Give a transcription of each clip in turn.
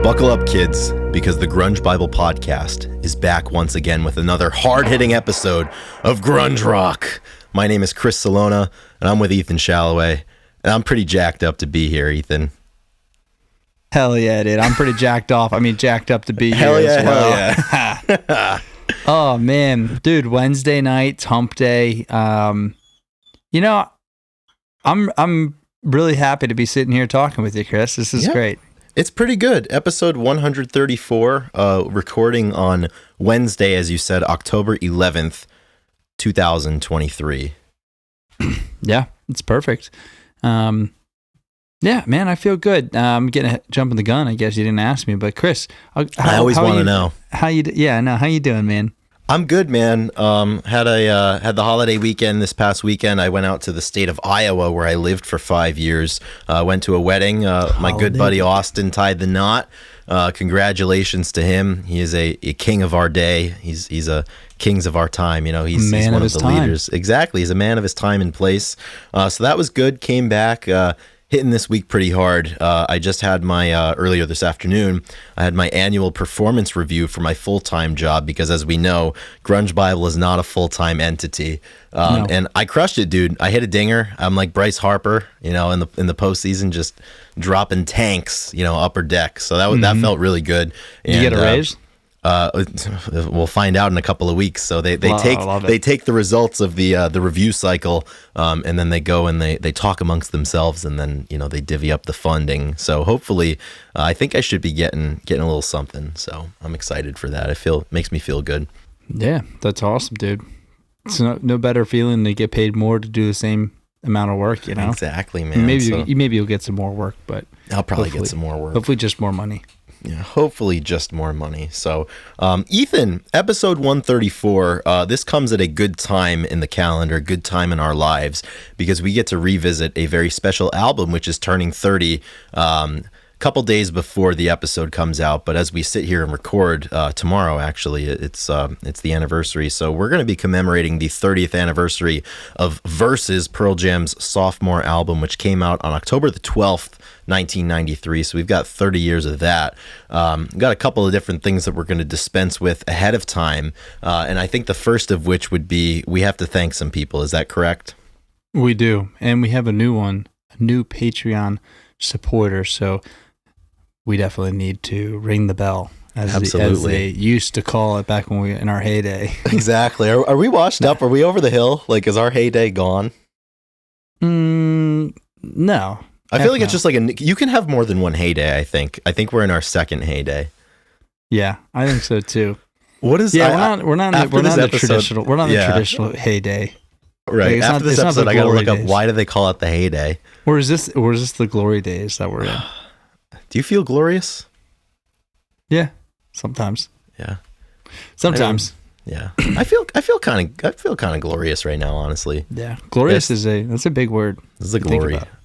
Buckle up, kids, because the Grunge Bible Podcast is back once again with another hard-hitting episode of Grunge Rock. My name is Chris Salona, and I'm with Ethan Shalloway, and I'm pretty jacked up to be here, Ethan. Hell yeah, dude. I'm pretty jacked off. I mean, jacked up to be here as well. Hell yeah. Oh, man. Dude, Wednesday night, hump day. You know, I'm really happy to be sitting here talking with you, Chris. This is great. It's pretty good. Episode 134, recording on Wednesday, as you said, October 11th, 2023. Yeah, it's perfect. Yeah, man, I feel good. I'm getting jumping the gun. I guess you didn't ask me, but Chris, I always want to know how you. Yeah, no, how you doing, man? I'm good, man. Had the holiday weekend this past weekend. I went out to the state of Iowa where I lived for 5 years. Went to a wedding. My good buddy Austin tied the knot. Congratulations to him. He is a king of our day. He's a kings of our time. You know, he's one of the leaders. Exactly. He's a man of his time and place. So that was good. Came back. Hitting this week pretty hard. I just had my, earlier this afternoon, I had my annual performance review for my full-time job because, as we know, Grunge Bible is not a full-time entity. No. And I crushed it, dude. I hit a dinger. I'm like Bryce Harper, you know, in the postseason, just dropping tanks, you know, upper deck. So that felt really good. Did you get a raise? We'll find out in a couple of weeks. So they take the results of the review cycle, and then they go and they talk amongst themselves, and then they divvy up the funding. So hopefully, I think I should be getting a little something. So I'm excited for that. It makes me feel good. Yeah, that's awesome, dude. It's no better feeling to get paid more to do the same amount of work. Exactly, man. Maybe you'll get some more work, but I'll probably get some more work. Hopefully, just more money. Yeah, hopefully just more money. So, Ethan, episode 134, this comes at a good time in the calendar, good time in our lives, because we get to revisit a very special album, which is turning 30 a couple days before the episode comes out. But as we sit here and record tomorrow, actually, it's the anniversary. So we're going to be commemorating the 30th anniversary of Versus, Pearl Jam's sophomore album, which came out on October the 12th, 1993. So we've got 30 years of that. We've got a couple of different things that we're going to dispense with ahead of time. And I think the first of which would be, we have to thank some people. Is that correct? We do. And we have a new Patreon supporter. So we definitely need to ring the bell, as they used to call it back when we were in our heyday. Exactly. Are we washed up? Are we over the hill? Like, is our heyday gone? No. I feel like it's just like you can have more than one heyday. I think we're in our second heyday. Yeah, I think so too. What is? Yeah, we're not the traditional. We're not the traditional heyday. Right. After this episode, I got to look up why do they call it the heyday. Or is this the glory days that we're in? Do you feel glorious? Yeah, sometimes. Yeah, sometimes. Yeah, I feel kind of glorious right now, honestly. Yeah, glorious that's a big word. This is a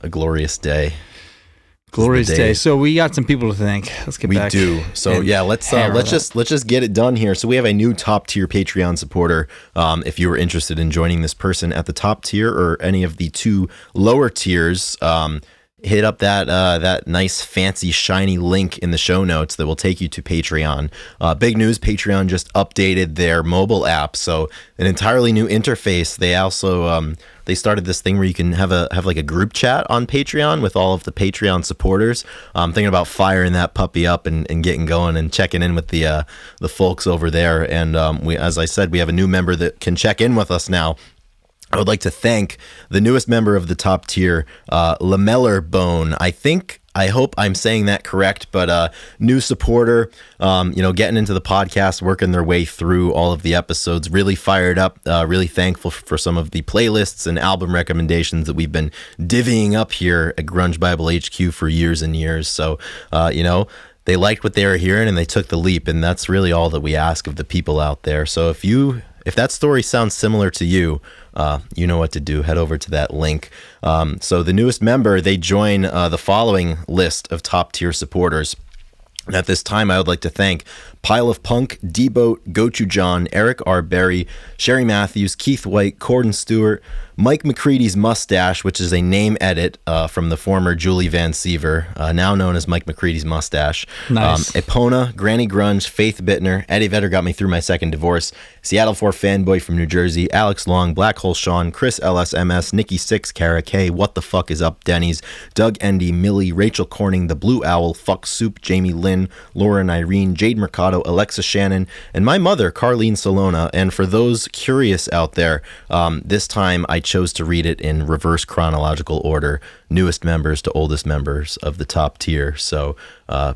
glorious day. Glorious day. So we got some people to thank. Let's get back. We do. So yeah, let's just get it done here. So we have a new top tier Patreon supporter. If you were interested in joining this person at the top tier or any of the two lower tiers, hit up that nice, fancy, shiny link in the show notes that will take you to Patreon. Big news, Patreon just updated their mobile app, so an entirely new interface. They also they started this thing where you can have like a group chat on Patreon with all of the Patreon supporters. I'm thinking about firing that puppy up and getting going and checking in with the folks over there. And as I said, we have a new member that can check in with us now. I would like to thank the newest member of the top tier, Lameller Bone. I hope I'm saying that correct, but new supporter, getting into the podcast, working their way through all of the episodes, really fired up, really thankful for some of the playlists and album recommendations that we've been divvying up here at Grunge Bible HQ for years and years. So, they liked what they were hearing and they took the leap, and that's really all that we ask of the people out there. So if that story sounds similar to you, you know what to do. Head over to that link. So the newest member, they join the following list of top tier supporters. And at this time, I would like to thank Pile of Punk, D-Boat, Gochu John, Eric R. Berry, Sherry Matthews, Keith White, Corden Stewart, Mike McCready's Mustache, which is a name edit from the former Julie Van Siever, now known as Mike McCready's Mustache. Nice. Epona, Granny Grunge, Faith Bittner, Eddie Vedder got me through my second divorce, Seattle 4 Fanboy from New Jersey, Alex Long, Black Hole Sean, Chris LSMS, Nikki Six, Kara K, What the Fuck is Up, Denny's, Doug Endy, Millie, Rachel Corning, The Blue Owl, Fuck Soup, Jamie Lynn, Lauren Irene, Jade Mercado, Alexa Shannon, and my mother, Carlene Solona. And for those curious out there, this time I chose to read it in reverse chronological order, newest members to oldest members of the top tier. So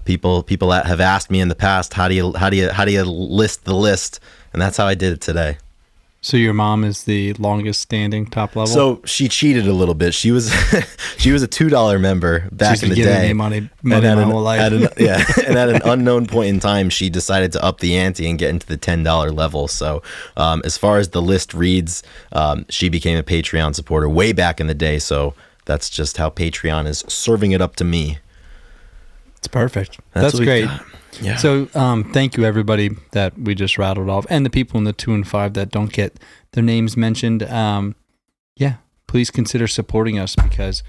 people have asked me in the past, how do you list the list, and that's how I did it today. So your mom is the longest standing top level? So she cheated a little bit. She was she was a $2 member back in the day. Money my whole life. And at an unknown point in time, she decided to up the ante and get into the $10 level. So as far as the list reads, she became a Patreon supporter way back in the day. So that's just how Patreon is serving it up to me. It's perfect. That's great. Yeah. So thank you, everybody that we just rattled off, and the people in the 2 and 5 that don't get their names mentioned. Please consider supporting us, because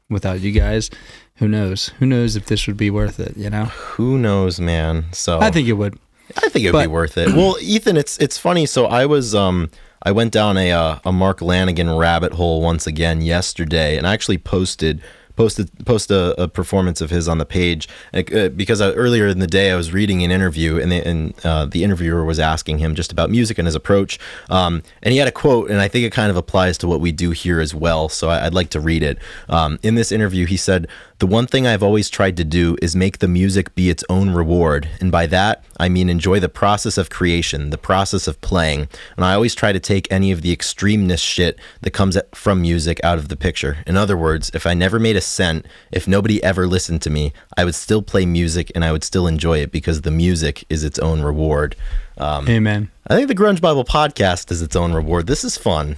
without you guys, who knows? Who knows if this would be worth it, you know? Who knows, man? So I think it would. I think it would be worth it. Well, Ethan, it's funny. So I went down a Mark Lanigan rabbit hole once again yesterday, and I actually posted a performance of his on the page, because earlier in the day I was reading an interview, and the interviewer was asking him just about music and his approach, and he had a quote, and I think it kind of applies to what we do here as well, so I'd like to read it. In this interview, he said, "The one thing I've always tried to do is make the music be its own reward, and by that I mean enjoy the process of creation, the process of playing, and I always try to take any of the extremeness shit that comes from music out of the picture. In other words, if I never made a cent, if nobody ever listened to me, I would still play music and I would still enjoy it, because the music is its own reward." Amen. I think the Grunge Bible podcast is its own reward. This is fun.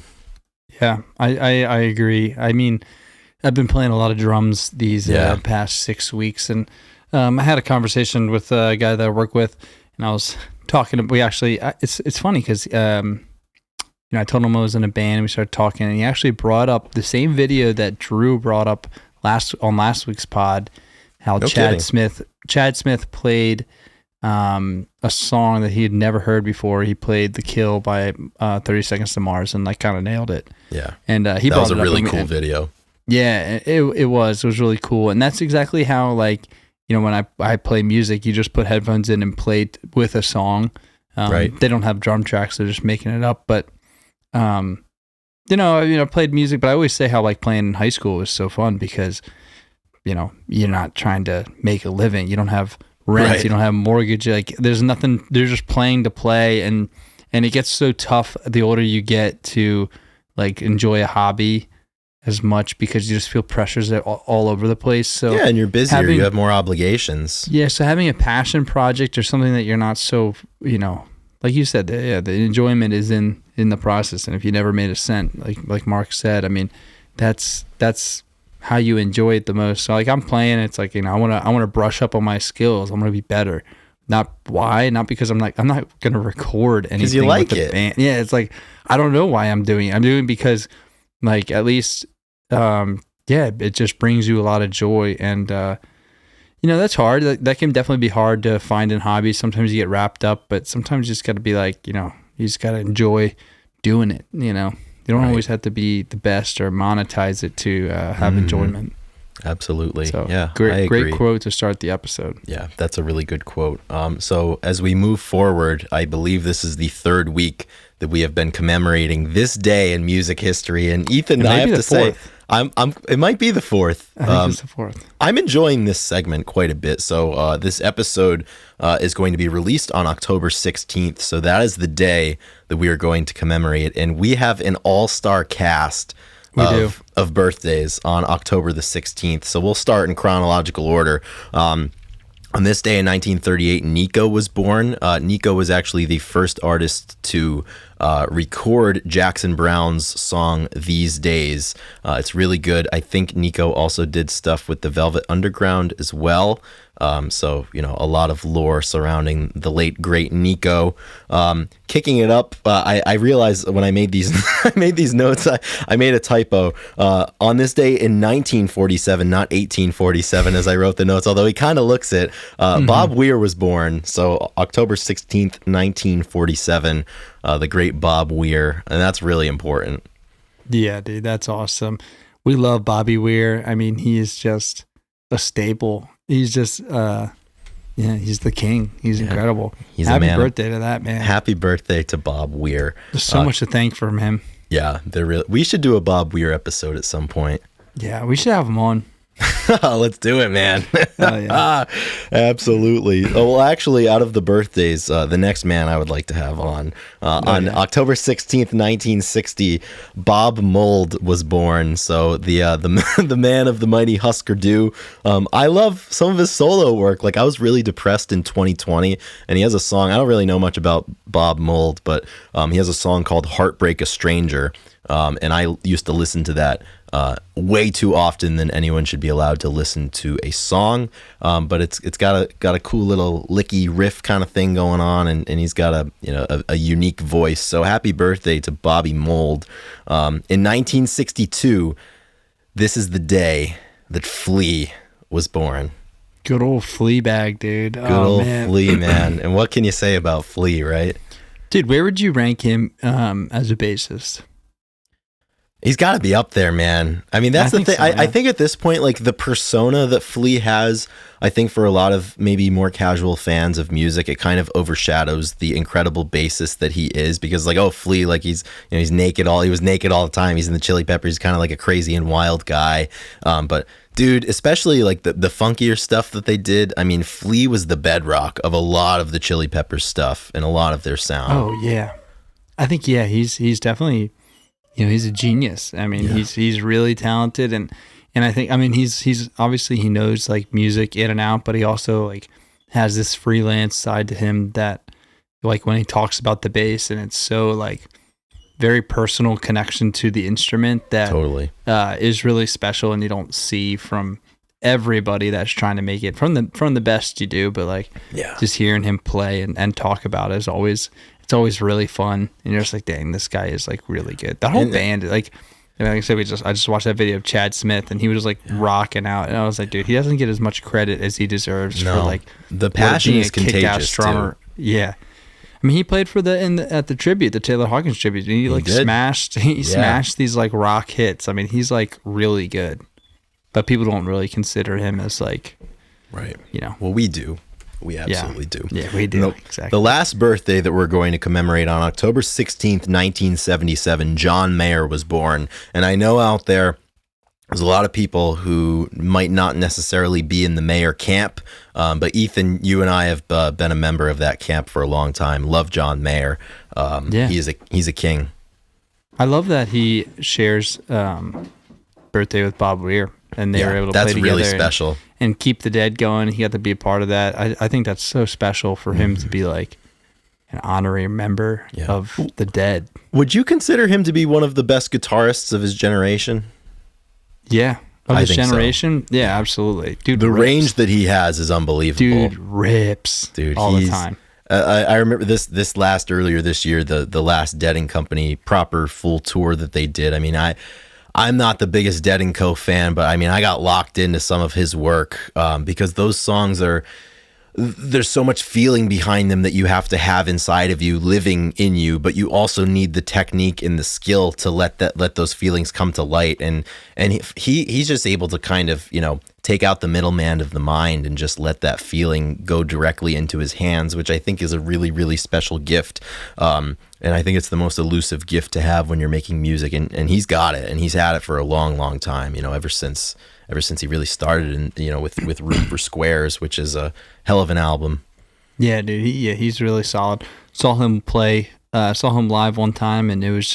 Yeah, I agree. I mean, I've been playing a lot of drums these past 6 weeks, and I had a conversation with a guy that I work with, and I was talking. It's funny because I told him I was in a band, and we started talking, and he actually brought up the same video that Drew brought up last week's pod, how Chad Smith played a song that he had never heard before. He played "The Kill" by 30 Seconds to Mars, and kind of nailed it. Yeah, and he that brought was a really cool video. Yeah, it was really cool, and that's exactly how when I play music, you just put headphones in and play with a song. Right. They don't have drum tracks; they're just making it up. But I played music, but I always say how playing in high school was so fun, because you're not trying to make a living. You don't have rent. Right. You don't have mortgage. There's nothing. They're just playing to play, and it gets so tough the older you get to enjoy a hobby as much, because you just feel pressures all over the place. So yeah, and you're busier. You have more obligations. Yeah, so having a passion project or something that you're not so like you said, the enjoyment is in the process. And if you never made a cent, like Mark said, I mean, that's how you enjoy it the most. So I'm playing, it's I want to brush up on my skills. I'm going to be better. Not because I'm not going to record anything. Because you like with the it. Band. Yeah, it's I don't know why I'm doing it. I'm doing it because at least it just brings you a lot of joy, and that's hard. That can definitely be hard to find in hobbies. Sometimes you get wrapped up, but sometimes you just got to be you just got to enjoy doing it. You don't always have to be the best or monetize it to have enjoyment. Absolutely. So, yeah. Great quote to start the episode. Yeah, that's a really good quote. So as we move forward, I believe this is the third week that we have been commemorating this day in music history. And Ethan, I have to say, it might be the fourth. I think it's the fourth. I'm enjoying this segment quite a bit. So this episode is going to be released on October 16th. So that is the day that we are going to commemorate. And we have an all-star cast of birthdays on October the 16th. So we'll start in chronological order. On this day in 1938, Nico was born. Nico was actually the first artist to record Jackson Browne's song These Days. It's really good. I think Nico also did stuff with the Velvet Underground as well. So, a lot of lore surrounding the late, great Nico. Kicking it up, I realized when I made these notes, I made a typo. On this day in 1947, not 1847, as I wrote the notes, although he kind of looks it. Bob Weir was born, so October 16th, 1947, the great Bob Weir, and that's really important. Yeah, dude, that's awesome. We love Bobby Weir. I mean, he is just a staple. He's just, he's the king. He's incredible. He's Happy a man. birthday to that man. Happy birthday to Bob Weir. There's so much to thank from him. Yeah, we should do a Bob Weir episode at some point. Yeah, we should have him on. Let's do it, man. Oh, yeah. Absolutely. Oh, well, actually, out of the birthdays, the next man I would like to have on October 16th, 1960, Bob Mould was born. So the man of the mighty Husker Du. I love some of his solo work. Like, I was really depressed in 2020, and he has a song. I don't really know much about Bob Mould, but he has a song called "Heartbreak a Stranger," and I used to listen to that way too often than anyone should be allowed to listen to a song. But it's got a cool little licky riff kind of thing going on, and he's got a unique voice. So happy birthday to Bobby Mould. In 1962, this is the day that Flea was born. Good old Fleabag, dude. Good old Flea, man. And what can you say about Flea, right? Dude, where would you rank him as a bassist? He's got to be up there, man. I mean, that's the thing. So, yeah. I think at this point, like, the persona that Flea has, I think for a lot of maybe more casual fans of music, it kind of overshadows the incredible bassist that he is, because, like, oh, Flea, like, he's naked he was naked all the time. He's in the Chili Peppers. He's kind of like a crazy and wild guy. But dude, especially like the funkier stuff that they did. I mean, Flea was the bedrock of a lot of the Chili Peppers stuff and a lot of their sound. Oh yeah, I think he's definitely. He's a genius. I mean, he's really talented, and I think, I mean, he's obviously, he knows like music in and out, but he also like has this freelance side to him that, like, when he talks about the bass, and it's so like very personal connection to the instrument that totally is really special, and you don't see from everybody that's trying to make it from the best you do, but like just hearing him play and talk about it is always. It's always really fun, and you're just like, dang, this guy is like really good. That whole band, like I said, I just watched that video of Chad Smith, and he was like rocking out, and I was like, dude, he doesn't get as much credit as he deserves for like the passion is contagious too. Yeah, I mean, he played for at the tribute, the Taylor Hawkins tribute, and he smashed these like rock hits. I mean, he's like really good, but people don't really consider him as like, right? Well, we do. We absolutely do. Yeah, we do. Exactly. The last birthday that we're going to commemorate on October 16th, 1977, John Mayer was born. And I know out there's a lot of people who might not necessarily be in the Mayer camp, but Ethan, you and I have been a member of that camp for a long time. Love John Mayer. He's a king. I love that he shares birthday with Bob Weir, and they were able to play together. That's really special. And Keep the Dead going. He got to be a part of that. I think that's so special for him to be like an honorary member of the Dead. Would you consider him to be one of the best guitarists of his generation? Yeah. Of his generation? So. Yeah, absolutely. Dude, the range that he has is unbelievable. Dude rips. Dude, all the time. I remember this last earlier this year, the last Dead and Company proper full tour that they did. I mean, I'm not the biggest Dead & Co. fan, but I mean, I got locked into some of his work because those songs there's so much feeling behind them that you have to have inside of you, living in you, but you also need the technique and the skill to let those feelings come to light. And he's just able to kind of, take out the middleman of the mind and just let that feeling go directly into his hands, which I think is a really, really special gift. And I think it's the most elusive gift to have when you're making music, and he's got it, and he's had it for a long, long time, ever since he really started, and with Room for Squares, which is a hell of an album. Yeah, dude. He's really solid. Saw him live one time, and it was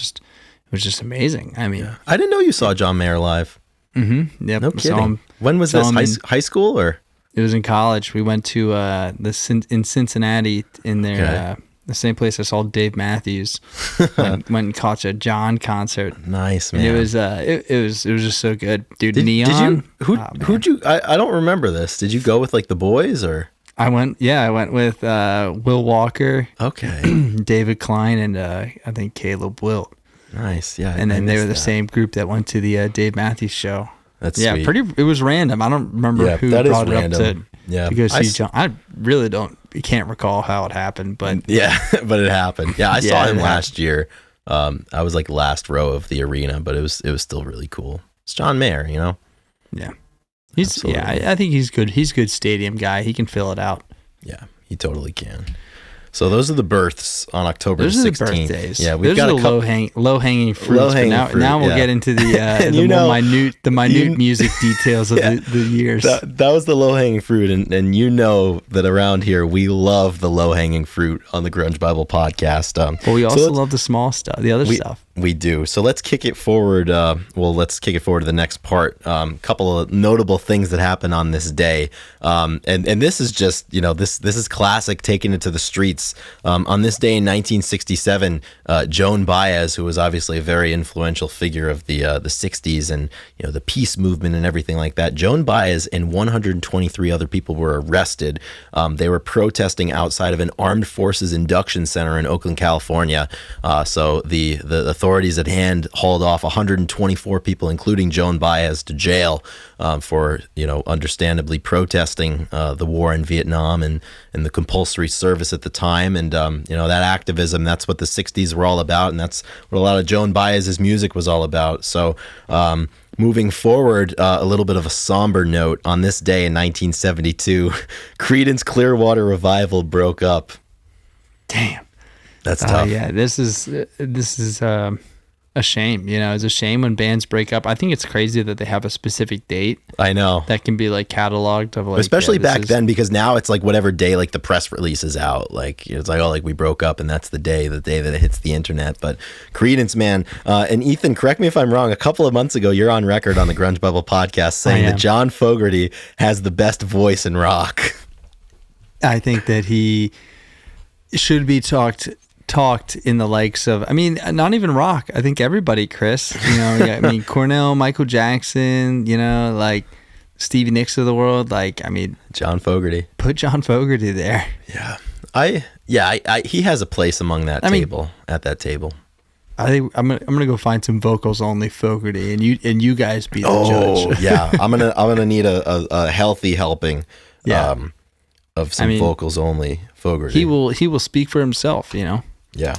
just amazing. I mean, I didn't know you saw John Mayer live. Mm-hmm. Yep. No kidding. When was this? High school or? It was in college. We went to in Cincinnati in their the same place I saw Dave Matthews. Went and caught a John concert. Nice, man. And it was just so good, dude. Who'd you? I don't remember this. Did you go with like the boys or? I went with Will Walker, okay, David Klein, and I think Caleb Wilt. Nice, yeah. And then they were the same group that went to the Dave Matthews show. That's sweet. It was random. I don't remember who brought it up to go see John. I really can't recall how it happened, but yeah, but it happened. Yeah, I saw him last year. I was like last row of the arena, but it was still really cool. It's John Mayer, you know. Yeah. I think he's good. He's a good stadium guy. He can fill it out. Yeah, he totally can. So those are the births on October 16th. Those are the birthdays. Yeah, we've got a low hanging fruit. Now we'll get into the minute music details of the years. That was the low hanging fruit, and you know that around here we love the low hanging fruit on the Grunge Bible podcast. But we also love the small stuff, the other stuff. We do. So let's kick it forward. Let's kick it forward to the next part. Couple of notable things that happened on this day. And this is just, this is classic, taking it to the streets. On this day in 1967, Joan Baez, who was obviously a very influential figure of the 60s and, the peace movement and everything like that. Joan Baez and 123 other people were arrested. They were protesting outside of an armed forces induction center in Oakland, California. So the authorities at hand hauled off 124 people, including Joan Baez, to jail for, understandably protesting the war in Vietnam and the compulsory service at the time. And, that activism, that's what the 60s were all about. And that's what a lot of Joan Baez's music was all about. So moving forward, a little bit of a somber note. On this day in 1972, Creedence Clearwater Revival broke up. Damn. That's tough. Yeah, this is a shame. It's a shame when bands break up. I think it's crazy that they have a specific date. I know. That can be like cataloged of like, especially back then, because now it's like whatever day like the press release is out. Like it's like, oh, like we broke up and that's the day that it hits the internet. But Creedence, man, and Ethan, correct me if I'm wrong. A couple of months ago, you're on record on the Grunge Bubble podcast saying that John Fogerty has the best voice in rock. I think that he should be talked in the likes of, not even rock. I think everybody, Chris, Cornell, Michael Jackson, like Stevie Nicks of the world. John Fogerty. Put John Fogerty there. Yeah. He has a place among that table, at that table. I think I'm gonna go find some vocals only Fogerty, and you guys be the judge. Yeah. I'm gonna need a healthy helping. Yeah. Of some vocals only Fogerty. He will speak for himself, Yeah,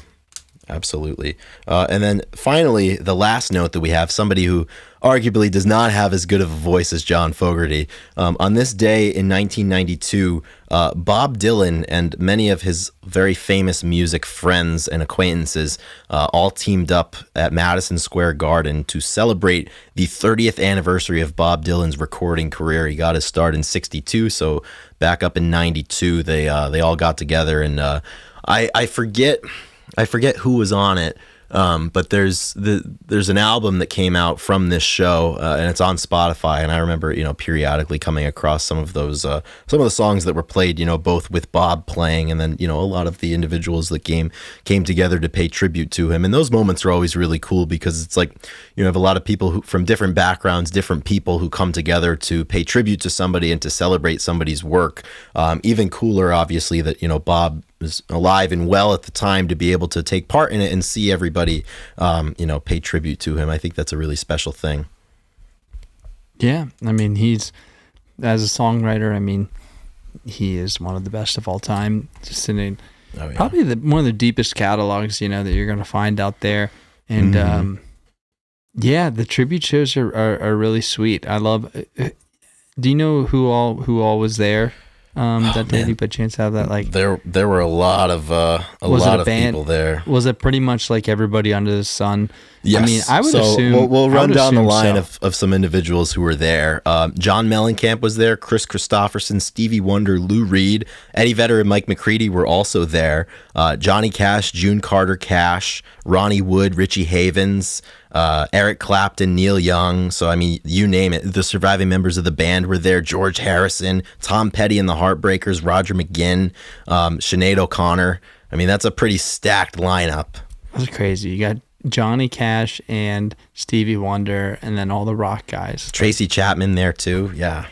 absolutely. And then finally, the last note that we have, somebody who arguably does not have as good of a voice as John Fogerty. On this day in 1992, Bob Dylan and many of his very famous music friends and acquaintances all teamed up at Madison Square Garden to celebrate the 30th anniversary of Bob Dylan's recording career. He got his start in 62, so back up in 92, they all got together, and I forget who was on it, but there's an album that came out from this show, and it's on Spotify. And I remember, periodically coming across some of the songs that were played, both with Bob playing, and then a lot of the individuals that came together to pay tribute to him. And those moments are always really cool because it's like you have a lot of people who, from different backgrounds, different people who come together to pay tribute to somebody and to celebrate somebody's work. Even cooler, obviously, that Bob was alive and well at the time to be able to take part in it and see everybody, pay tribute to him. I think that's a really special thing. Yeah. He's, as a songwriter, he is one of the best of all time. Just probably one of the deepest catalogs, that you're going to find out there. And, the tribute shows are really sweet. I love, do you know who all was there? That day, you by chance have that? Like there were a lot of people there. Was it pretty much like everybody under the sun? Yes. I would assume. We'll run down the line of some individuals who were there. John Mellencamp was there. Chris Christopherson, Stevie Wonder, Lou Reed, Eddie Vedder, and Mike McCready were also there. Johnny Cash, June Carter Cash, Ronnie Wood, Richie Havens, Eric Clapton, Neil Young. So you name it. The surviving members of the band were there. George Harrison, Tom Petty and the Heartbreakers, Roger McGuinn, Sinead O'Connor. I mean, that's a pretty stacked lineup. That's crazy. You got Johnny Cash and Stevie Wonder, and then all the rock guys. Tracy Chapman there too. Yeah,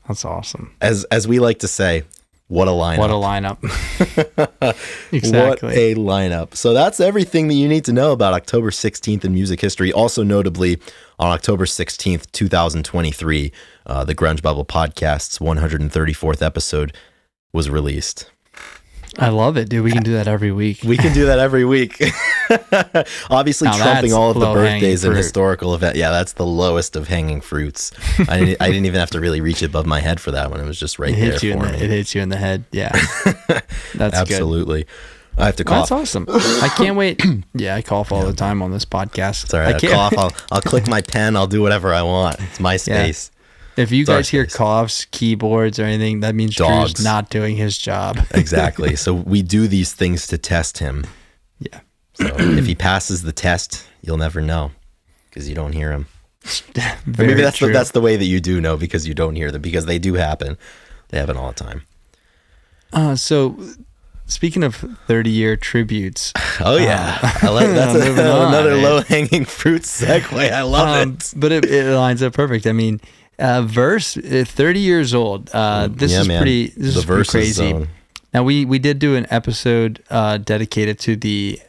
that's awesome. As we like to say, what a lineup! What a lineup! Exactly. What a lineup! So that's everything that you need to know about October 16th in music history. Also, notably, on October 16th, 2023, the Grunge Bubble Podcast's 134th episode was released. I love it, dude. We can do that every week. We can do that every week. Obviously, now trumping all of the birthdays and historical events. Yeah, that's the lowest of hanging fruits. I didn't even have to really reach above my head for that one. It was just right there for me. It hits you in the head. Yeah, that's absolutely. Good. I have to cough. That's awesome. I can't wait. Yeah, I cough all the time on this podcast. It's all right. I cough. I'll click my pen. I'll do whatever I want. It's my space. Yeah. If you guys hear coughs, keyboards, or anything, that means Drew's not doing his job. Exactly. So we do these things to test him. Yeah. So if he passes the test, you'll never know because you don't hear him. Maybe that's the way that you do know, because you don't hear them, because they do happen. They happen all the time. So speaking of 30-year tributes. Oh, yeah. I like that's another low-hanging fruit segue. I love it. But it lines up perfect. I mean, Verse, 30 years old. This is pretty crazy. Zone. Now we did do an episode dedicated to the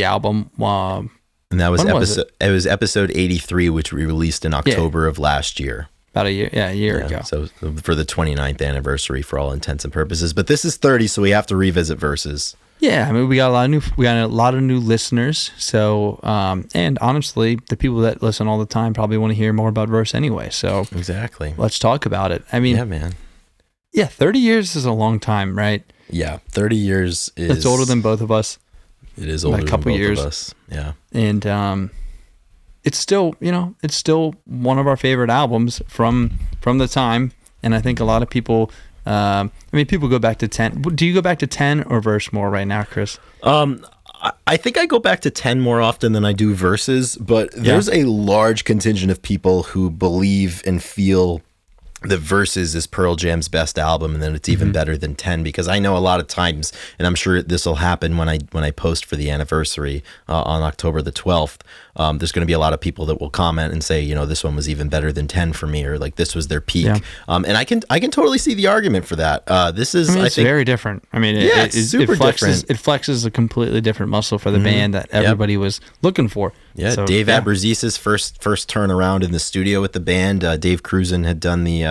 album. And that was it was episode 83, which we released in October of last year. About a year ago. So for the 29th anniversary for all intents and purposes. But this is 30, so we have to revisit Verses. Yeah, I mean, we got a lot of new listeners. So, and honestly, the people that listen all the time probably want to hear more about Verse anyway. So, exactly. Let's talk about it. I mean, yeah, man. Yeah, 30 years is a long time, right? Yeah, 30 years is. It's older than both of us. It is older than both of us. Yeah, and it's still, it's still one of our favorite albums from the time, and I think a lot of people. People go back to 10. Do you go back to 10 or Verse more right now, Chris? I think I go back to 10 more often than I do Verses, but there's a large contingent of people who believe and feel that Verses is Pearl Jam's best album, and then it's even better than 10, because I know a lot of times, and I'm sure this will happen when I post for the anniversary on October the 12th. There's going to be a lot of people that will comment and say, this one was even better than 10 for me, or like this was their peak. Yeah. And I can totally see the argument for that. This is, I think, very different. I mean, it's super different. It flexes a completely different muscle for the band that everybody was looking for. Yeah, so, Dave Abruzzes's first turn around in the studio with the band. Dave Cruzen had done the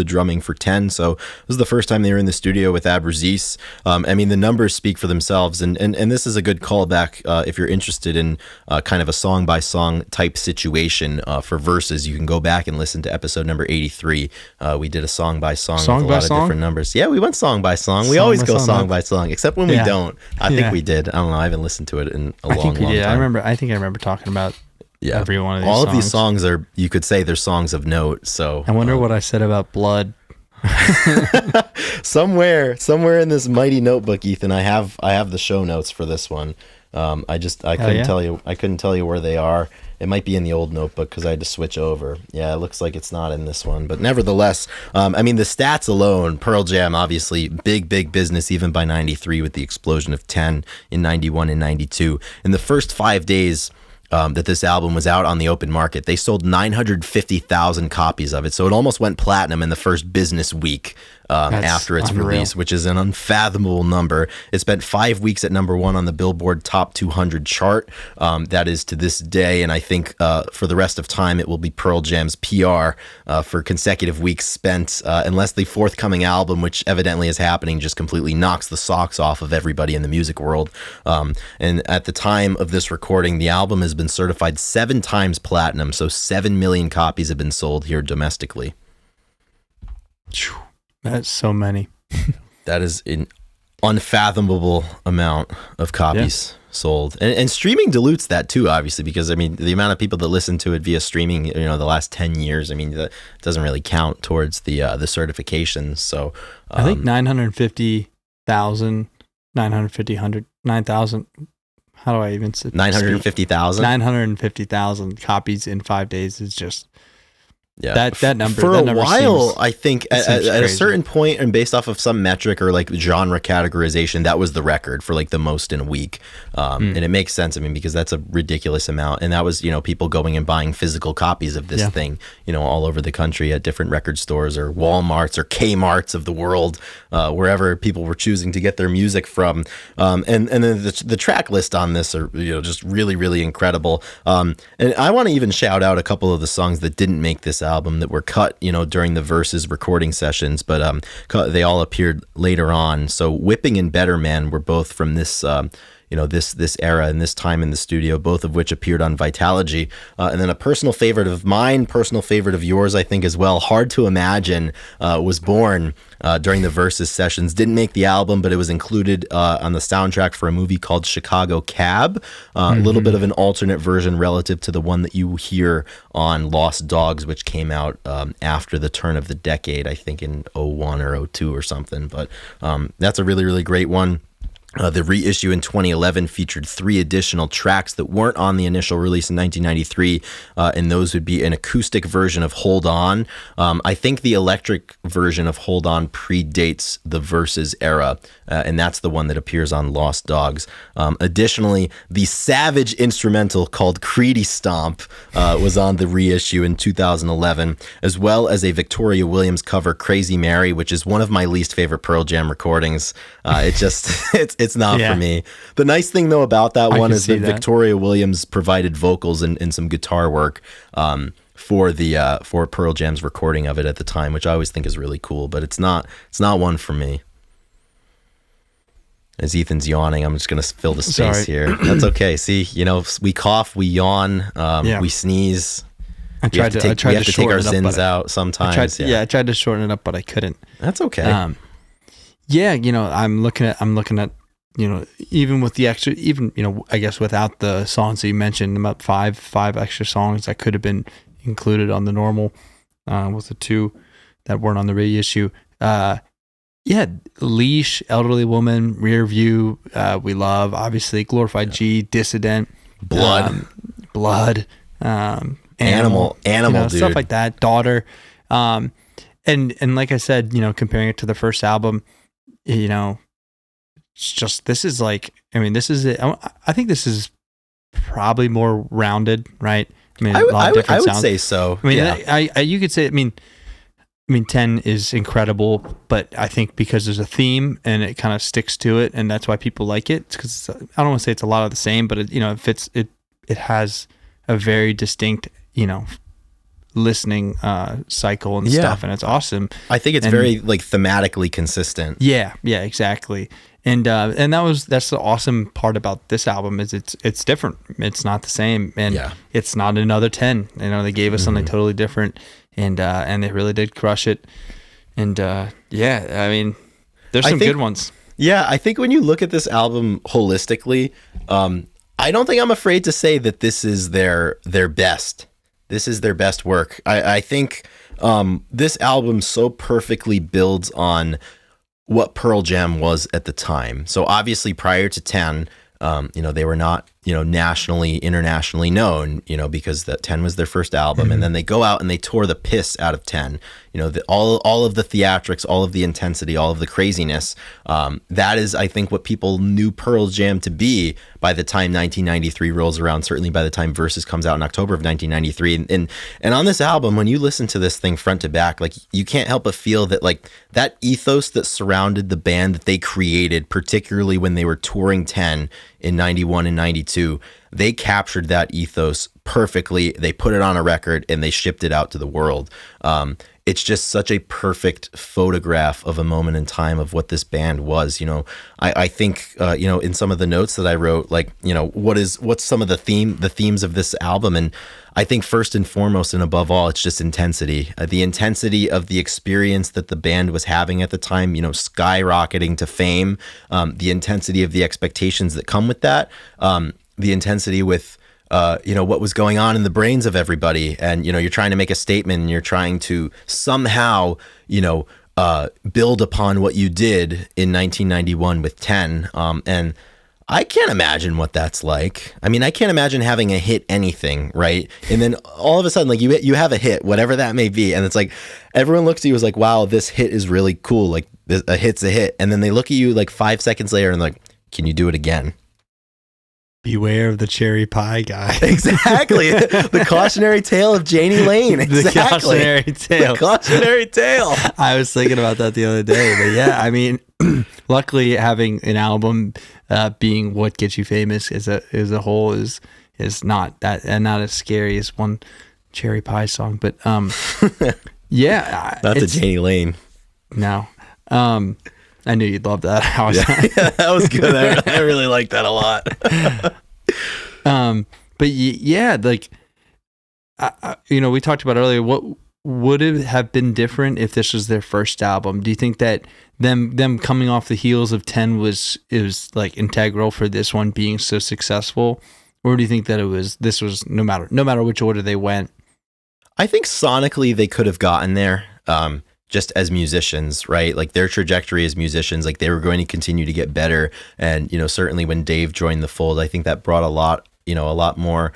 drumming for 10, so it was the first time they were in the studio with Abruzzes. The numbers speak for themselves, and this is a good callback if you're interested in kind of a song by song type situation for Verses. You can go back and listen to episode number 83. We did a song by song with a lot of different numbers. Yeah, we went song by song. We always go song by song, except when we don't. I think we did. I don't know. I haven't listened to it in a long time. I think I remember talking about every one of these songs. All of these songs are, you could say, they're songs of note. So I wonder what I said about Blood. somewhere in this mighty notebook, Ethan, I have the show notes for this one. I couldn't tell you where they are. It might be in the old notebook because I had to switch over. Yeah, it looks like it's not in this one, but nevertheless, the stats alone, Pearl Jam, obviously big business even by 93 with the explosion of 10 in 91 and 92. In the first 5 days that this album was out on the open market, they sold 950,000 copies of it. So it almost went platinum in the first business week after its release, which is an unfathomable number. It spent 5 weeks at number 1 on the Billboard Top 200 chart. That is to this day, and I think for the rest of time, it will be Pearl Jam's PR for consecutive weeks spent, unless the forthcoming album, which evidently is happening, just completely knocks the socks off of everybody in the music world. And at the time of this recording, the album has been certified 7 times platinum, so 7 million copies have been sold here domestically. That's so many. That is an unfathomable amount of copies sold. And streaming dilutes that too, obviously, because the amount of people that listen to it via streaming, the last 10 years, that doesn't really count towards the certifications. So I think 950,000, 9,000. How do I even say 950,000? 950,000 copies in 5 days is just Yeah, that number for that a number while, seems, I think at a certain point, and based off of some metric or like genre categorization, that was the record for like the most in a week. And it makes sense. I mean, because that's a ridiculous amount, and that was people going and buying physical copies of this thing, all over the country at different record stores or Walmarts or Kmarts of the world, wherever people were choosing to get their music from. And then the track list on this are just really, really incredible. And I want to even shout out a couple of the songs that didn't make this album that were cut during the Versus recording sessions, but they all appeared later on. So Whipping and Better Man were both from this this era and this time in the studio, both of which appeared on Vitalogy. And then a personal favorite of mine, personal favorite of yours, I think as well, Hard to Imagine, was born during the Versus sessions. Didn't make the album, but it was included on the soundtrack for a movie called Chicago Cab. A little bit of an alternate version relative to the one that you hear on Lost Dogs, which came out after the turn of the decade, I think in 01 or 02 or something. But that's a really, really great one. The reissue in 2011 featured 3 additional tracks that weren't on the initial release in 1993, and those would be an acoustic version of Hold On. I think the electric version of Hold On predates the Versus era, and that's the one that appears on Lost Dogs. Additionally, the savage instrumental called Creedy Stomp was on the reissue in 2011, as well as a Victoria Williams cover, Crazy Mary, which is one of my least favorite Pearl Jam recordings. It's not for me. The nice thing though about that one is that Victoria Williams provided vocals and some guitar work for Pearl Jam's recording of it at the time, which I always think is really cool. But it's not one for me. As Ethan's yawning, I'm just going to fill the space here. That's okay. See, we cough, we yawn, we sneeze. I tried to take our sins out sometimes. I tried to shorten it up, but I couldn't. That's okay. I'm looking at even with the extra, I guess without the songs that you mentioned, about five extra songs that could have been included on the normal, with the 2 that weren't on the reissue. Leash, Elderly Woman, Rear View, We Love, obviously, Glorified G, Dissident, Blood, Animal, dude. Stuff like that, Daughter. And like I said, comparing it to the first album, it's just, this is like, this is it. I think this is probably more rounded, right? I would say so. You could say, 10 is incredible, but I think because there's a theme and it kind of sticks to it, and that's why people like it. Because I don't want to say it's a lot of the same, but it fits. It has a very distinct, listening cycle and stuff, and it's awesome. I think it's very like thematically consistent. Yeah, exactly. And that's the awesome part about this album is it's different. It's not the same, and it's not another 10. They gave us something totally different, and they really did crush it. And there's some good ones. Yeah, I think when you look at this album holistically, I don't think I'm afraid to say that this is their best. This is their best work. I think this album so perfectly builds on what Pearl Jam was at the time. So obviously prior to 10, they were not, nationally, internationally known, because that 10 was their first album. And then they go out and they tore the piss out of 10. All of the theatrics, all of the intensity, all of the craziness. That is, I think, what people knew Pearl Jam to be by the time 1993 rolls around, certainly by the time Versus comes out in October of 1993. And on this album, when you listen to this thing front to back, like, you can't help but feel that, like, that ethos that surrounded the band that they created, particularly when they were touring 10 in 91 and 92, they captured that ethos perfectly. They put it on a record and they shipped it out to the world. It's just such a perfect photograph of a moment in time of what this band was. I think in some of the notes that I wrote, like, what's some of the themes of this album, and I think first and foremost and above all, it's just intensity. The intensity of the experience that the band was having at the time, skyrocketing to fame, the intensity of the expectations that come with that, the intensity with what was going on in the brains of everybody. And, you're trying to make a statement and you're trying to somehow, build upon what you did in 1991 with 10. And I can't imagine what that's like. I mean, I can't imagine having a hit anything, right? And then all of a sudden, like you have a hit, whatever that may be, and it's like everyone looks at you as like, wow, this hit is really cool. Like a hit's a hit, and then they look at you like 5 seconds later and like, can you do it again? Beware of the cherry pie guy. Exactly. The cautionary tale of Janie Lane. Exactly. The cautionary tale. The cautionary tale. I was thinking about that the other day. But yeah, I mean, luckily having an album being what gets you famous as a whole is not that, and not as scary as one cherry pie song. But yeah. That's a Janie Lane. No. I knew you'd love that. Yeah, that was good. I really like that a lot. But yeah, like, we talked about earlier, what would it have been different if this was their first album? Do you think that them coming off the heels of 10 was like integral for this one being so successful? Or do you think that this was no matter which order they went? I think sonically they could have gotten there. Just as musicians, right? Like their trajectory as musicians, like they were going to continue to get better. And, certainly when Dave joined the fold, I think that brought a lot more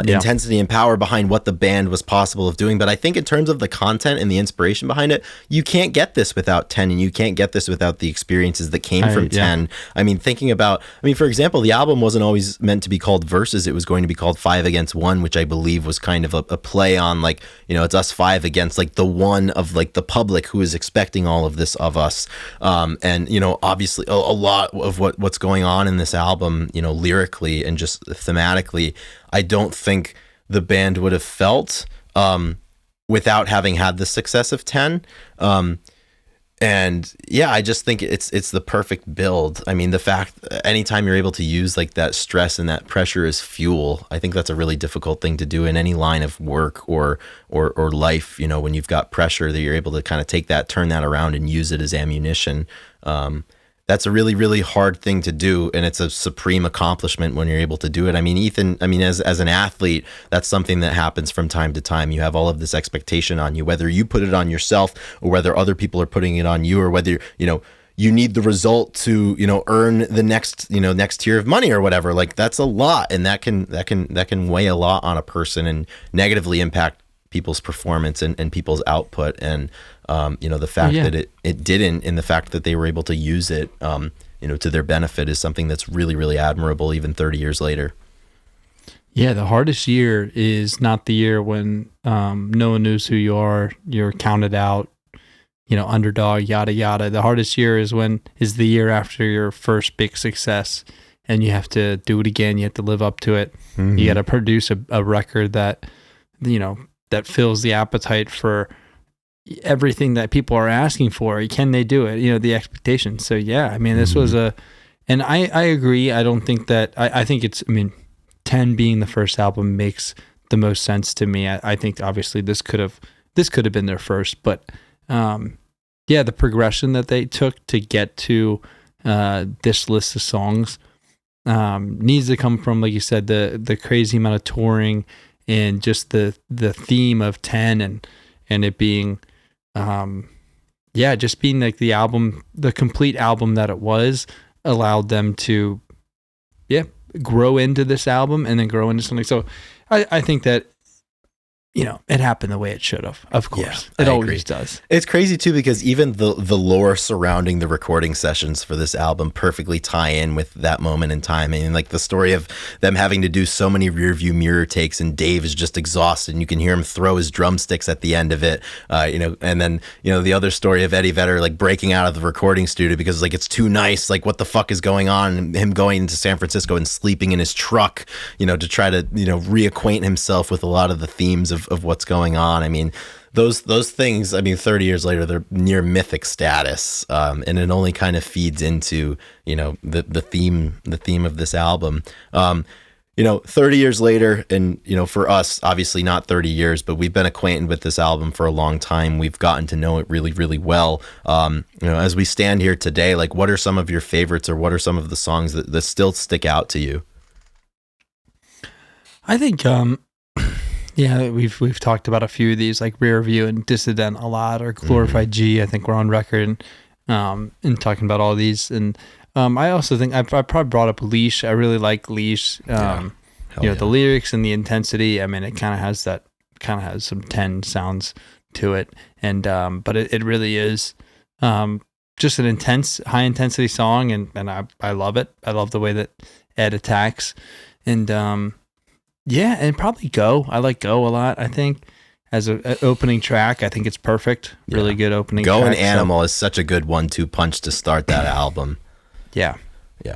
intensity and power behind what the band was possible of doing. But I think in terms of the content and the inspiration behind it, you can't get this without 10, and you can't get this without the experiences that came from 10. I mean, for example, the album wasn't always meant to be called Versus. It was going to be called 5 Against 1, which I believe was kind of a play on like, it's us 5 against like the one of like the public who is expecting all of this of us. And, obviously a lot of what's going on in this album, lyrically and just thematically, I don't think the band would have felt without having had the success of 10. And yeah, I just think it's the perfect build. I mean, the fact anytime you're able to use like that stress and that pressure as fuel, I think that's a really difficult thing to do in any line of work or life. When you've got pressure, that you're able to kind of take that, turn that around, and use it as ammunition. That's a really, really hard thing to do, and it's a supreme accomplishment when you're able to do it. I mean, Ethan, as an athlete, that's something that happens from time to time. You have all of this expectation on you, whether you put it on yourself or whether other people are putting it on you, or whether, you need the result to, earn the next tier of money or whatever. Like that's a lot, and that can weigh a lot on a person and negatively impact people's performance and people's output. And the fact that it didn't, and the fact that they were able to use it to their benefit is something that's really, really admirable even 30 years later. Yeah, the hardest year is not the year when no one knows who you are, you're counted out, underdog, yada yada. The hardest year is the year after your first big success, and you have to do it again. You have to live up to it. Mm-hmm. You got to produce a record that that fills the appetite for everything that people are asking for. Can they do it? The expectations. So yeah, I mean, this was and I agree. I don't think that, I think it's, 10 being the first album makes the most sense to me. I think obviously this could have been their first, but the progression that they took to get to this list of songs needs to come from, like you said, the crazy amount of touring and just the theme of 10 and it being just being like the album, the complete album that it was, allowed them to grow into this album and then grow into something. So I think that it happened the way it should have. Of course, it always does. It's crazy too, because even the lore surrounding the recording sessions for this album perfectly tie in with that moment in time. And like the story of them having to do so many rear view mirror takes, and Dave is just exhausted, and you can hear him throw his drumsticks at the end of it. And then the other story of Eddie Vedder like breaking out of the recording studio because like it's too nice. Like what the fuck is going on? And him going to San Francisco and sleeping in his truck, to try to reacquaint himself with a lot of the themes of what's going on. I mean, those things, 30 years later, they're near mythic status. And it only kind of feeds into, the theme of this album. 30 years later, and, for us, obviously not 30 years, but we've been acquainted with this album for a long time. We've gotten to know it really, really well. As we stand here today, like what are some of your favorites, or what are some of the songs that still stick out to you? I think, we've talked about a few of these, like Rear View and Dissident a lot, or Glorified G. I think we're on record in talking about all these. And I also think I probably brought up Leash. I really like Leash. The lyrics and the intensity. I mean, it kind of has some 10 sounds to it, and but it really is just an high intensity song, and I love it. I love the way that Ed attacks, and and probably Go. I like Go a lot. I think as an opening track, I think it's perfect. Really good opening. Go track, and Animal is such a good 1-2 punch to start that album. Yeah.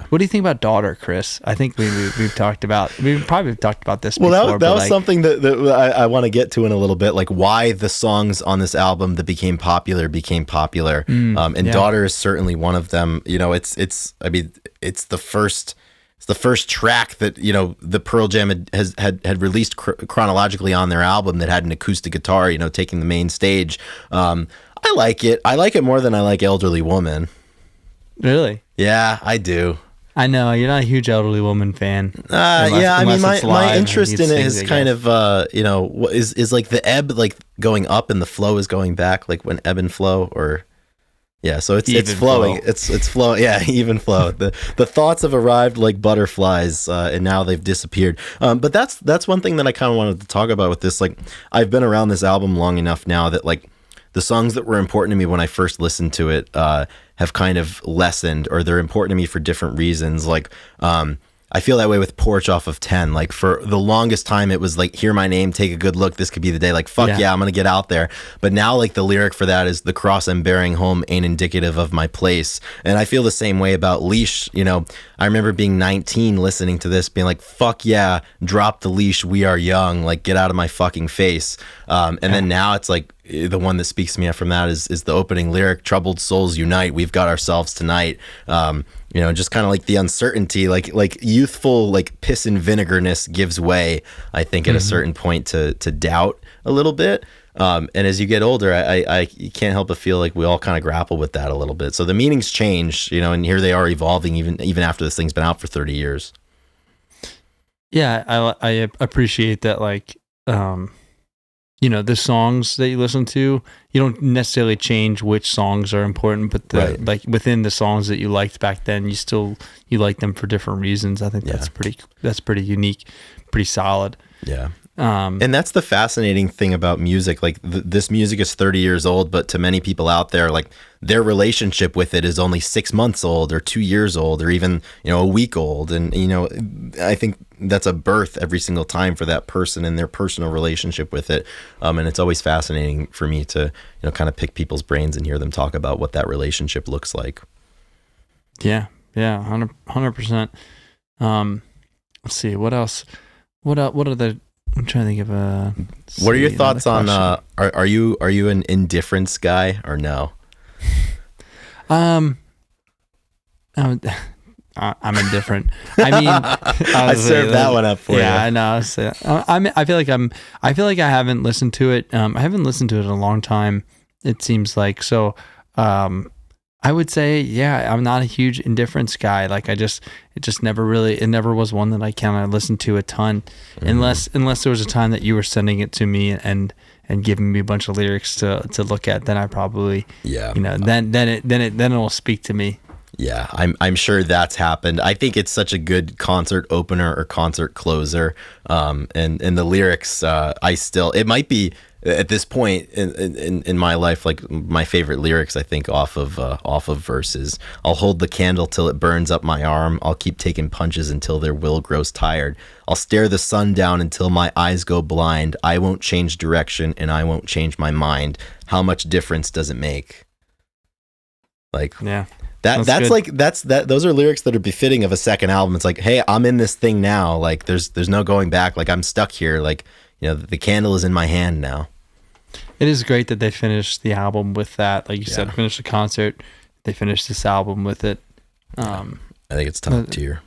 What do you think about Daughter, Chris? I think we've talked about this before. Well, that was something that I want to get to in a little bit, like why the songs on this album that became popular. Daughter is certainly one of them. You know, it's the first track that, you know, the Pearl Jam had released chronologically on their album that had an acoustic guitar, you know, taking the main stage. I like it. I like it more than I like Elderly Woman. Really? Yeah, I do. I know you're not a huge Elderly Woman fan. I mean, my interest in it is kind of, is like the ebb, like going up and the flow is going back, like when ebb and flow, or so it's flowing. It's flow. Yeah, even flow. The thoughts have arrived like butterflies, and now they've disappeared. But that's one thing that I kind of wanted to talk about with this. Like, I've been around this album long enough now that, like, the songs that were important to me when I first listened to it have kind of lessened, or they're important to me for different reasons. Like, I feel that way with Porch off of 10. Like, for the longest time, it was like, hear my name, take a good look, this could be the day. Like, fuck yeah, I'm going to get out there. But now, like, the lyric for that is, the cross I'm bearing home ain't indicative of my place. And I feel the same way about Leash. You know, I remember being 19, listening to this, being like, fuck yeah, drop the leash, we are young. Like, get out of my fucking face. Then now it's like, the one that speaks to me from that is the opening lyric, troubled souls unite, we've got ourselves tonight. You know, just kind of like the uncertainty, like youthful, like piss and vinegarness gives way, I think, at a certain point to doubt a little bit. And as you get older, I can't help but feel like we all kind of grapple with that a little bit. So the meanings change, you know, and here they are evolving even after this thing's been out for 30 years. Yeah, I appreciate that, like, you know, the songs that you listen to, you don't necessarily change which songs are important, but like within the songs that you liked back then, you like them for different reasons. I think that's pretty unique, pretty solid. Yeah. And that's the fascinating thing about music. Like, this music is 30 years old, but to many people out there, like, their relationship with it is only 6 months old, or 2 years old, or even, you know, a week old. And, you know, I think that's a birth every single time for that person and their personal relationship with it. And it's always fascinating for me to, you know, kind of pick people's brains and hear them talk about what that relationship looks like. Yeah. 100%. Let's see, what else? What are the, I'm trying to think of what are your thoughts on are you an indifference guy or no? I'm indifferent. I mean, I served that one up for you. Yeah, I know. I feel like I haven't listened to it. I haven't listened to it in a long time, it seems like. So, I would say, yeah, I'm not a huge indifference guy. Like, it never was one that I kind of listened to a ton, unless there was a time that you were sending it to me and giving me a bunch of lyrics to look at. Then I probably, you know, then it will speak to me. Yeah, I'm sure that's happened. I think it's such a good concert opener or concert closer. And the lyrics, it might be at this point in my life, like, my favorite lyrics, I think, off of Verses. I'll hold the candle till it burns up my arm. I'll keep taking punches until their will grows tired. I'll stare the sun down until my eyes go blind. I won't change direction and I won't change my mind. How much difference does it make? Like, yeah. Those are lyrics that are befitting of a second album. It's like, hey, I'm in this thing now. Like, there's no going back. Like, I'm stuck here. Like, you know, the candle is in my hand now. It is great that they finished the album with that. Like you said, finished the concert. They finished this album with it. I think it's top tier.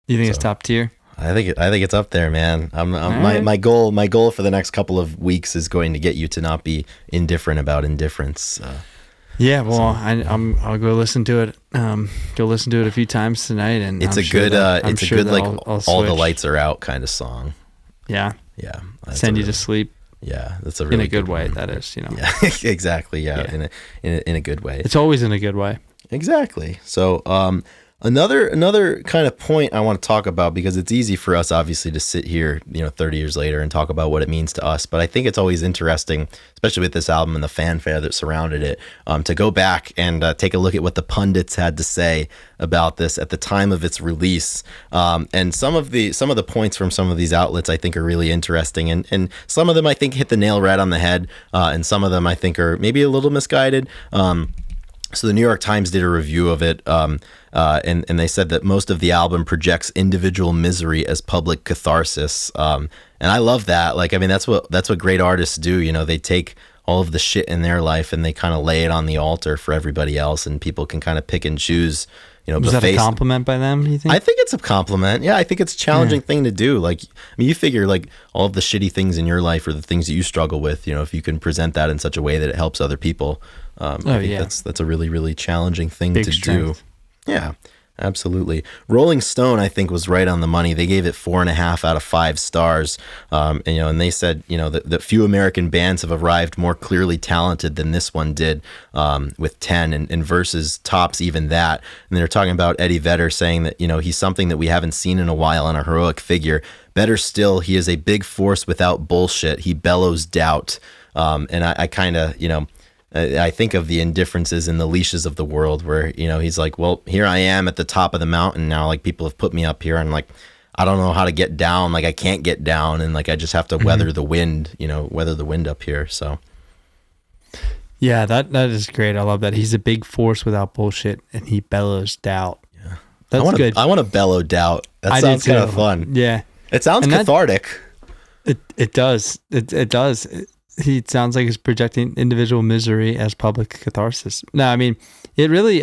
You think it's top tier? I think it's up there, man. My goal for the next couple of weeks is going to get you to not be indifferent about indifference. Yeah, well, I'll go listen to it. Go listen to it a few times tonight, and it's a good like all the lights are out kind of song. Yeah. Send you to sleep. Yeah, that's a really good way. That is, you know. Yeah, exactly. Yeah, in a good way. It's always in a good way. Exactly. So, another kind of point I want to talk about, because it's easy for us obviously to sit here, 30 years later and talk about what it means to us. But I think it's always interesting, especially with this album and the fanfare that surrounded it, to go back and take a look at what the pundits had to say about this at the time of its release. And some of the points from some of these outlets I think are really interesting, and some of them I think hit the nail right on the head, and some of them I think are maybe a little misguided. So the New York Times did a review of it, and they said that most of the album projects individual misery as public catharsis. And I love that. Like, I mean, that's what great artists do. They take all of the shit in their life and they kind of lay it on the altar for everybody else, and people can kind of pick and choose. Was that a compliment by them, you think? I think it's a compliment. Yeah, I think it's a challenging thing to do. Like, I mean, you figure like all of the shitty things in your life or the things that you struggle with, if you can present that in such a way that it helps other people, I think that's a really, really challenging thing to do. Yeah, absolutely. Rolling Stone, I think, was right on the money. They gave it 4.5 out of 5 stars. And they said, that few American bands have arrived more clearly talented than this one did, with 10, and Versus tops even that. And they're talking about Eddie Vedder saying that, he's something that we haven't seen in a while, and a heroic figure. Better still, he is a big force without bullshit. He bellows doubt. And I kind of, I think of the Indifferences and the Leashes of the world, where, he's like, well, here I am at the top of the mountain now. Like, people have put me up here, and like, I don't know how to get down. Like, I can't get down. And like, I just have to weather the wind, weather the wind up here. So. Yeah, that is great. I love that. He's a big force without bullshit, and he bellows doubt. Yeah. That's good. I want to bellow doubt. That sounds kind of fun. Yeah. It sounds cathartic. It does. It does. He sounds like he's projecting individual misery as public catharsis. No, I mean, it really,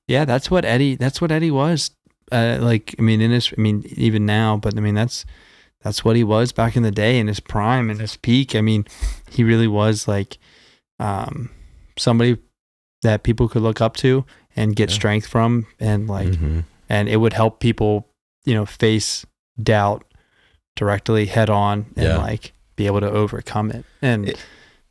that's what Eddie was. Even now, but I mean, that's what he was back in the day, in his prime and his peak. I mean, he really was like, somebody that people could look up to and get strength from, and like, and it would help people, face doubt directly head on, and like be able to overcome it. And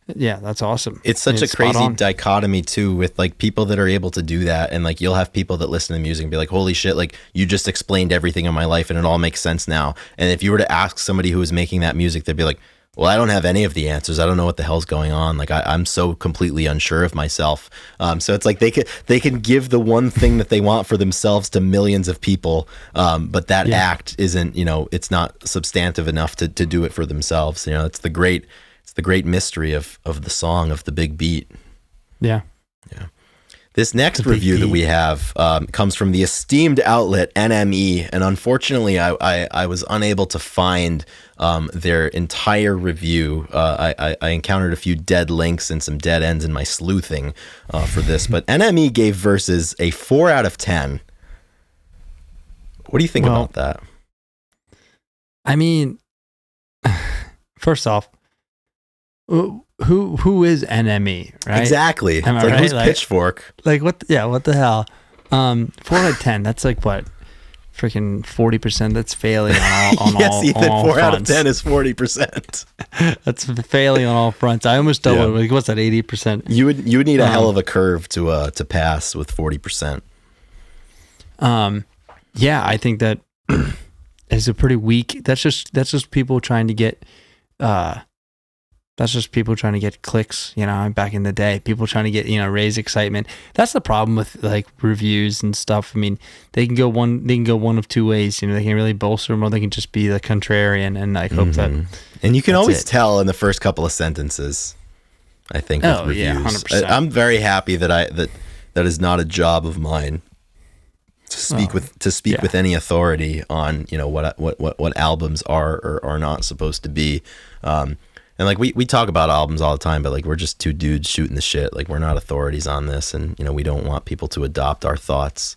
that's awesome. It's such a crazy dichotomy too, with like people that are able to do that, and like you'll have people that listen to music and be like, holy shit, like you just explained everything in my life and it all makes sense now. And if you were to ask somebody who was making that music, they'd be like, well, I don't have any of the answers. I don't know what the hell's going on. Like I'm so completely unsure of myself. So it's like they can give the one thing that they want for themselves to millions of people, but that act isn't, it's not substantive enough to do it for themselves. It's the great mystery of the song, of the big beat. Yeah. Yeah. This next review that we have comes from the esteemed outlet NME, and unfortunately, I was unable to find their entire review. I encountered a few dead links and some dead ends in my sleuthing for this, but NME gave Versus a 4 out of 10. What do you think about that? I mean, first off, who is NME, right? Exactly. It's like, right? Who's Pitchfork? Like what? Yeah, what the hell? 4 out of 10. That's like what? Freaking 40%. That's failing on all yes, all, Ethan, all 4 fronts. out of 10 is 40%. That's failing on all fronts. I almost doubled. Like, what's that? 80%. You would need a hell of a curve to pass with 40%. Yeah, I think that is a pretty weak. That's just people trying to get. That's just people trying to get clicks, back in the day, people trying to get, raise excitement. That's the problem with like reviews and stuff. I mean, they can go one of two ways, they can really bolster them, or they can just be the contrarian and like hope that. And you can always tell in the first couple of sentences, I think, with reviews. Yeah, 100%. I'm very happy that is not a job of mine to speak with any authority on, what albums are or are not supposed to be. And like we talk about albums all the time, but like we're just two dudes shooting the shit. Like we're not authorities on this, and we don't want people to adopt our thoughts.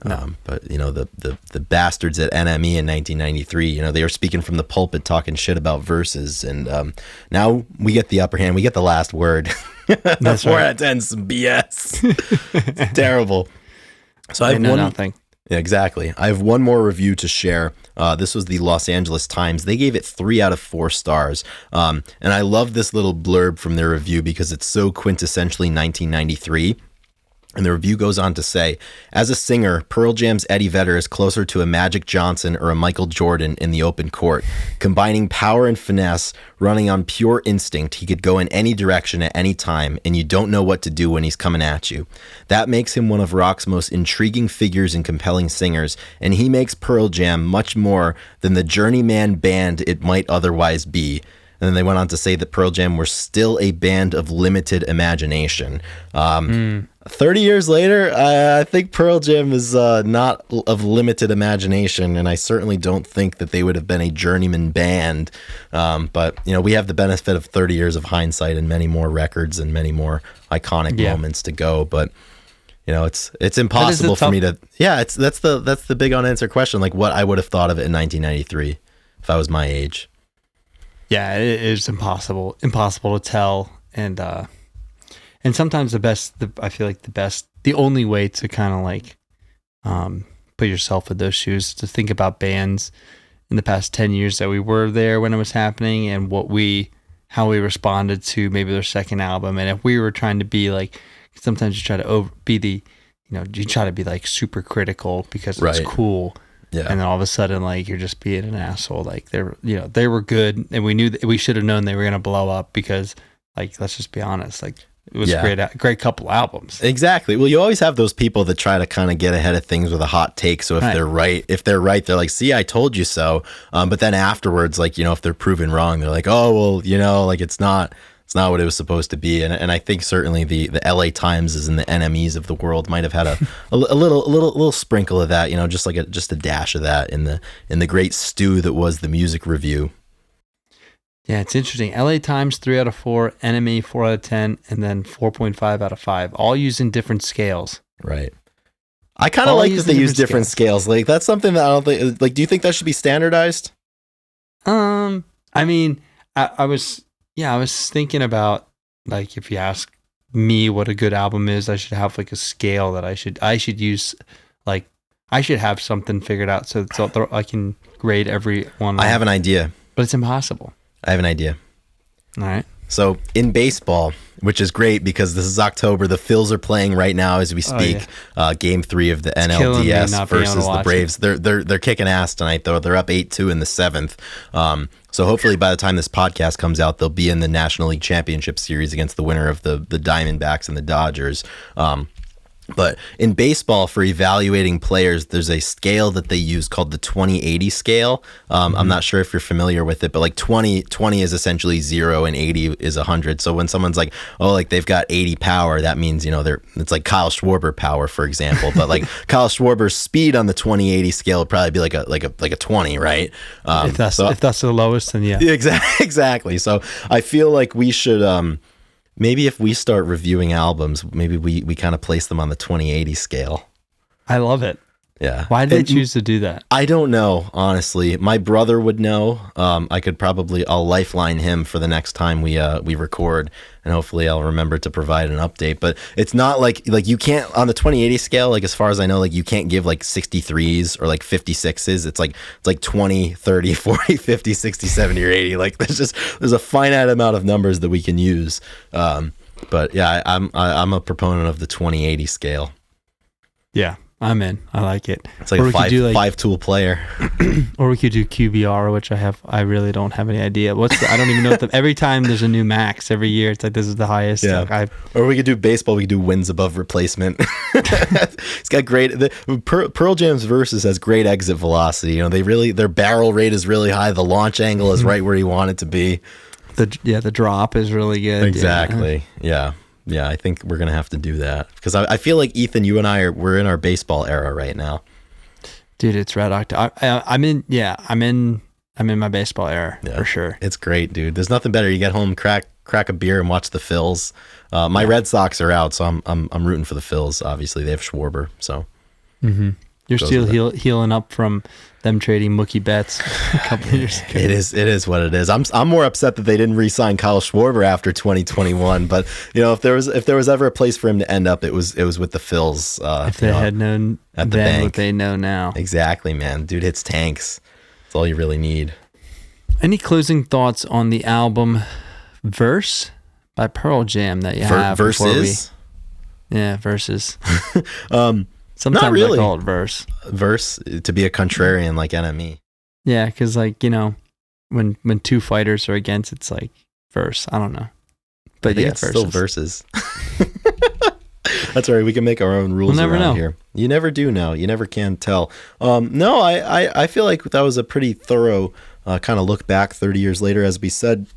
No. But the bastards at NME in 1993, they were speaking from the pulpit, talking shit about Versus, and now we get the upper hand. We get the last word. That's 4 out of 10, some BS. It's terrible. So I have nothing. Yeah, exactly. I have one more review to share. This was the Los Angeles Times. They gave it 3 out of 4 stars. And I love this little blurb from their review because it's so quintessentially 1993. And the review goes on to say, as a singer, Pearl Jam's Eddie Vedder is closer to a Magic Johnson or a Michael Jordan in the open court. Combining power and finesse, running on pure instinct, he could go in any direction at any time, and you don't know what to do when he's coming at you. That makes him one of rock's most intriguing figures and compelling singers, and he makes Pearl Jam much more than the journeyman band it might otherwise be. And then they went on to say that Pearl Jam were still a band of limited imagination. 30 years later, I think Pearl Jam is not of limited imagination, and I certainly don't think that they would have been a journeyman band. But, we have the benefit of 30 years of hindsight and many more records and many more iconic moments to go. But, it's impossible for me to... Yeah, that's the big unanswered question, like what I would have thought of it in 1993 if I was my age. Yeah, it is impossible to tell, and sometimes the only way to kind of like put yourself in those shoes, to think about bands in the past 10 years that we were there when it was happening, and how we responded to maybe their second album, and if we were trying to be like, sometimes you try to you try to be like super critical because it's cool. Yeah. And then all of a sudden, like, you're just being an asshole. Like, they were good, and we knew that we should have known they were going to blow up because, like, let's just be honest, like, it was a great couple albums. Exactly. Well, you always have those people that try to kind of get ahead of things with a hot take. So if they're right, they're like, see, I told you so. But then afterwards, like, if they're proven wrong, they're like, oh, well, like, it's not what it was supposed to be. And I think certainly the LA Times and the NMEs of the world might have had a little sprinkle of that, just like just a dash of that in the great stew that was the music review. Yeah, it's interesting. LA Times 3 out of 4, NME 4 out of 10, and then 4.5 out of 5, all using different scales. Right. I kind of like that they use different scales. Like, that's something that I don't think, like, do you think that should be standardized? I mean, I was thinking about, like, if you ask me what a good album is, I should have like a scale that I should use. Like, I should have something figured out so I can grade every one. I have an idea, but it's impossible. I have an idea. All right. So in baseball, which is great because this is October, the Phils are playing right now as we speak. Game 3 of the NLDS versus the Braves. They're kicking ass tonight, though. They're up 8-2 in the 7th. So hopefully by the time this podcast comes out, they'll be in the National League Championship Series against the winner of the Diamondbacks and the Dodgers. But in baseball, for evaluating players, there's a scale that they use called the 20-80 scale. I'm not sure if you're familiar with it, but like 20 is essentially 0 and 80 is 100. So when someone's like, oh, like they've got 80 power, that means, it's like Kyle Schwarber power, for example. But like Kyle Schwarber's speed on the 20-80 scale would probably be like a 20, right? If that's the lowest, then yeah. Exactly. So I feel like we should... maybe if we start reviewing albums, maybe we kind of place them on the 20-80 scale. I love it. Yeah. Why did they choose to do that? I don't know, honestly. My brother would know. I'll lifeline him for the next time we record, and hopefully I'll remember to provide an update. But it's not like you can't, on the 20-80 scale, like as far as I know, like you can't give like 63s or like 56s. It's like 20, 30, 40, 50, 60, 70, or 80. Like there's a finite amount of numbers that we can use. But yeah, I'm a proponent of the 20-80 scale. Yeah. I'm in. I like it. It's like a five tool player. Or we could do QBR, which I really don't have any idea. I don't even know every time there's a new max every year, it's like this is the highest. Yeah. Like or we could do baseball, we could do wins above replacement. It's got great Pearl Jam's Versus has great exit velocity. Their barrel rate is really high, the launch angle is right where you want it to be. The drop is really good. Exactly. Yeah. Yeah, I think we're gonna have to do that because I feel like Ethan, you and we're in our baseball era right now. Dude, it's Red October. I'm in my baseball era for sure. It's great, dude. There's nothing better. You get home, crack a beer, and watch the Phils. My Red Sox are out, so I'm rooting for the Phils. Obviously, they have Schwarber, so. Mm-hmm. You're still healing up from them trading Mookie Betts a couple of years ago. It is what it is. I'm more upset that they didn't re-sign Kyle Schwarber after 2021. But if there was ever a place for him to end up, it was with the Phils. If they had known then what they know now. Exactly, man. Dude hits tanks. That's all you really need. Any closing thoughts on the album Verse by Pearl Jam that you have? Versus? Yeah, verses. Not Sometimes really. I call it verse. Verse, to be a contrarian like NME. Yeah, because like, when two fighters are against, it's like verse. I don't know. But yeah, it's still verses. That's right. We can make our own rules around here. You never do know. You never can tell. No, I feel like that was a pretty thorough kind of look back 30 years later. As we said,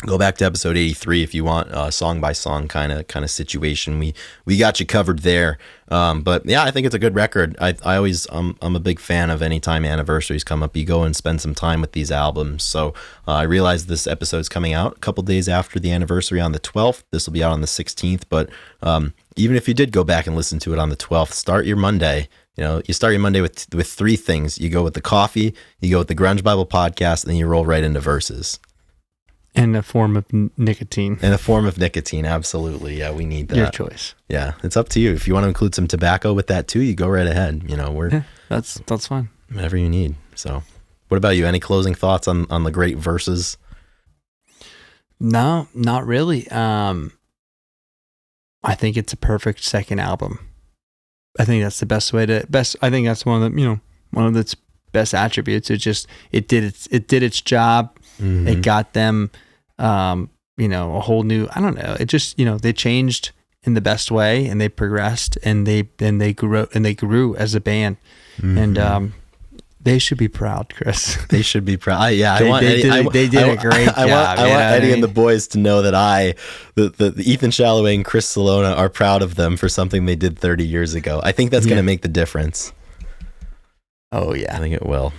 go back to episode 83 if you want a song by song kind of situation. We got you covered there. But yeah, I think it's a good record. I'm a big fan of any time anniversaries come up, you go and spend some time with these albums. So I realize this episode's coming out a couple days after the anniversary on the 12th. This will be out on the 16th. But even if you did go back and listen to it on the 12th, start your Monday. You start your Monday with three things. You go with the coffee, you go with the Grunge Bible podcast, and then you roll right into verses. And a form of nicotine. And a form of nicotine, absolutely. Yeah, we need that. Your choice. Yeah, it's up to you. If you want to include some tobacco with that too, you go right ahead. That's fine. Whatever you need. So, what about you? Any closing thoughts on the great verses? No, not really. I think it's a perfect second album. I think that's the best way to I think that's one of its best attributes. It did its job. Mm-hmm. It got them a whole new, I don't know. It just, they changed in the best way, and they progressed, and they grew as a band. Mm-hmm. And they should be proud, Chris. They should be proud. They did a great job. I want Eddie and the boys to know that the Ethan Shalloway and Chris Salona are proud of them for something they did 30 years ago. I think that's going to make the difference. Oh yeah, I think it will.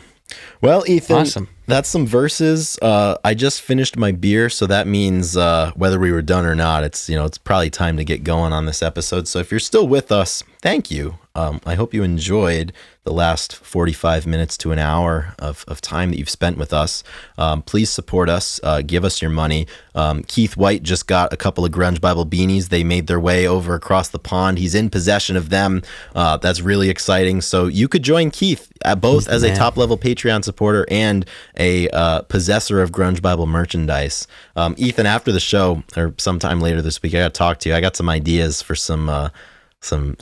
Well, Ethan, awesome. That's some verses. I just finished my beer, so that means whether we were done or not, it's probably time to get going on this episode. So if you're still with us, thank you. I hope you enjoyed the last 45 minutes to an hour of time that you've spent with us. Please support us. Give us your money. Keith White just got a couple of Grunge Bible beanies. They made their way over across the pond. He's in possession of them. That's really exciting. So you could join Keith both as a top-level Patreon supporter and a possessor of Grunge Bible merchandise. Ethan, after the show or sometime later this week, I got to talk to you. I got some ideas for some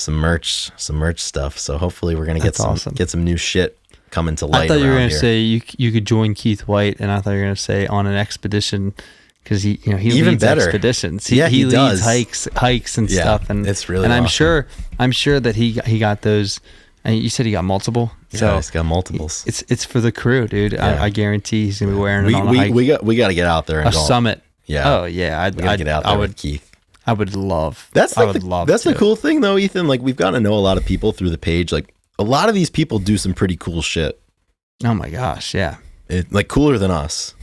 merch stuff. So hopefully we're gonna get some new shit coming to light. I thought you were gonna say you could join Keith White, and I thought you were gonna say on an expedition, because he even leads better expeditions. He leads does. hikes and stuff, and it's really. And awesome. I'm sure that he got those. And you said he got multiple. So he's got multiples. It's for the crew, dude. Yeah. I guarantee he's gonna be wearing it on a hike. We got to get out there and go. Summit. Yeah. Oh yeah. We gotta get out there with Keith. I would love. That's the cool thing though, Ethan. Like, we've gotten to know a lot of people through the page. Like, a lot of these people do some pretty cool shit. Oh my gosh, yeah. Like cooler than us.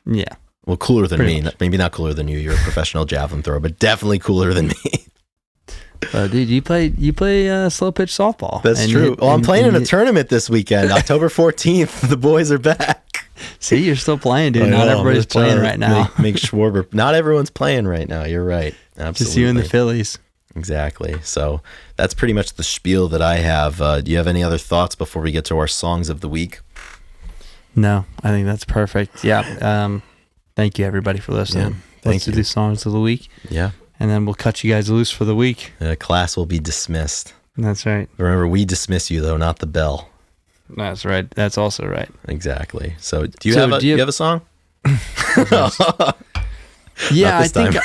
Yeah. Well, cooler than me. Maybe not cooler than you. You're a professional javelin thrower, but definitely cooler than me. Dude, you play slow pitch softball. That's true. I'm playing in a tournament this weekend, October 14th. The boys are back. See, you're still playing, dude. Not everybody's playing right now. Make Schwarber. Not everyone's playing right now. You're right. Absolutely. Just you and the Phillies. Exactly. So that's pretty much the spiel that I have. Do you have any other thoughts before we get to our songs of the week? No, I think that's perfect. Yeah. Thank you, everybody, for listening. Yeah, thank you. Do songs of the week. Yeah. And then we'll cut you guys loose for the week. Class will be dismissed. That's right. Remember, we dismiss you, though, not the bell. That's right. That's also right. Exactly. So do you have a song? Yeah, I think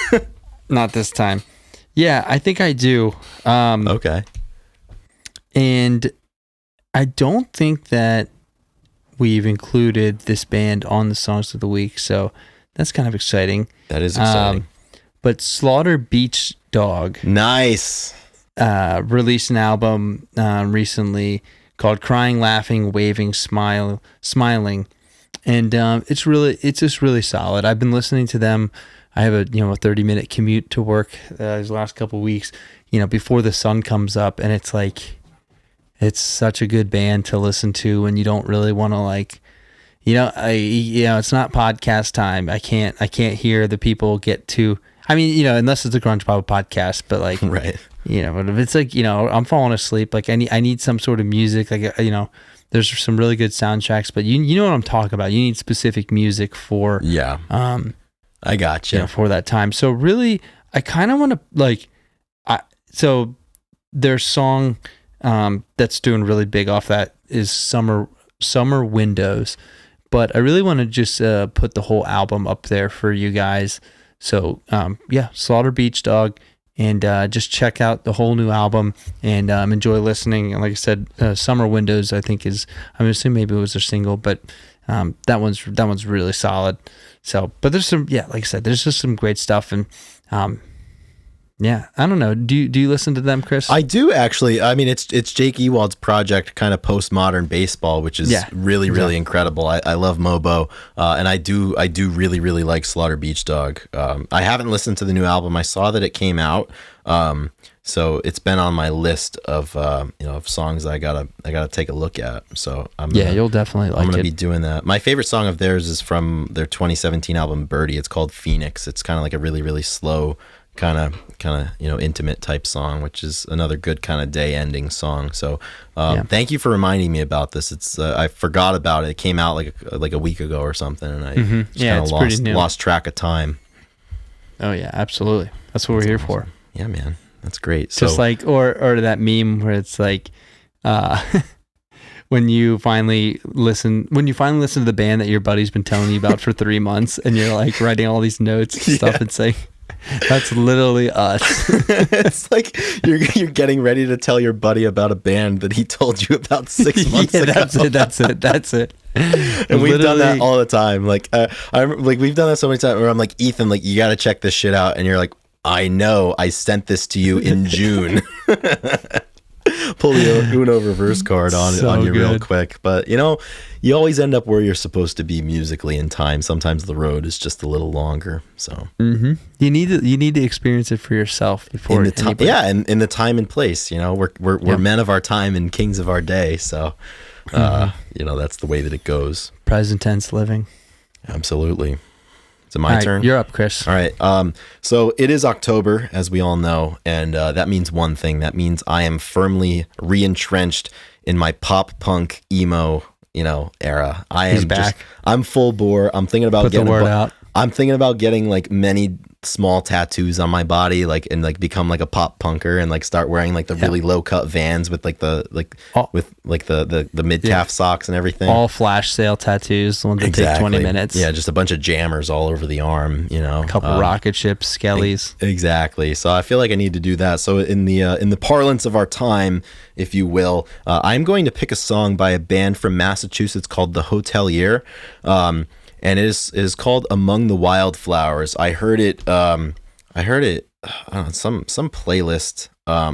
not this time. Yeah, I think I do. Okay. And I don't think that we've included this band on the songs of the week, so that's kind of exciting. That is exciting. But Slaughter Beach Dog, nice, released an album recently called "Crying, Laughing, Waving, Smiling," and it's just really solid. I've been listening to them. I have a 30-minute commute to work these last couple of weeks, before the sun comes up, and it's like, it's such a good band to listen to, and you don't really want to it's not podcast time. I can't hear the people get too. I mean, unless it's a Grunge Bible podcast, but like, right. But if it's like, I'm falling asleep, like I need some sort of music, like, there's some really good soundtracks, but you know what I'm talking about. You need specific music for, I got you. For that time. So really, I kind of want to so their song that's doing really big off that is Summer Windows. But I really want to just put the whole album up there for you guys. So Slaughter Beach Dog, and just check out the whole new album and enjoy listening. And like I said, Summer Windows, I think I'm assuming maybe it was their single, but that one's really solid. So, but there's some, like I said, there's just some great stuff. And I don't know. Do you listen to them, Chris? I do, actually. I mean, it's Jake Ewald's project, kind of postmodern baseball, which is really incredible. I love Mobo, and I do really, really like Slaughter Beach Dog. I haven't listened to the new album. I saw that it came out, so it's been on my list of of songs that I gotta take a look at. So you'll definitely like it. I'm gonna be doing that. My favorite song of theirs is from their 2017 album Birdie. It's called Phoenix. It's kind of like a really, really slow, kind of intimate type song, which is another good kind of day ending song. So thank you for reminding me about this. It's I forgot about it. It came out like a week ago or something, and I just kind of lost track of time. Oh yeah, absolutely. That's what we're here for. Yeah, man, that's great. Just like or that meme where it's like when you finally listen to the band that your buddy's been telling you about for 3 months, and you're like writing all these notes and stuff and saying, that's literally us. It's like you're getting ready to tell your buddy about a band that he told you about 6 months ago. That's it. And we've done that all the time. Like we've done that so many times where I'm like, Ethan, like, you got to check this shit out, and you're like, I know, I sent this to you in June. Pull the Uno reverse card on you real quick. But you always end up where you're supposed to be musically in time. Sometimes the road is just a little longer. So you need to experience it for yourself before in the time and place. We're men of our time and kings of our day. So that's the way that it goes. Present tense living. Absolutely. Is it my turn? You're up, Chris. All right. So it is October, as we all know, and that means one thing. That means I am firmly re-entrenched in my pop punk emo, era. He's back. I'm full bore. I'm thinking about getting the word out. I'm thinking about getting like many small tattoos on my body, and become like a pop punker, and like start wearing like the really low cut Vans with like the mid calf socks and everything. All flash sale tattoos, the ones that take 20 minutes. Yeah, just a bunch of jammers all over the arm. A couple rocket ships, skellies. Exactly. So I feel like I need to do that. So in the parlance of our time, if you will, I'm going to pick a song by a band from Massachusetts called The Hotelier. And it is called Among the Wildflowers. I heard it on some playlist a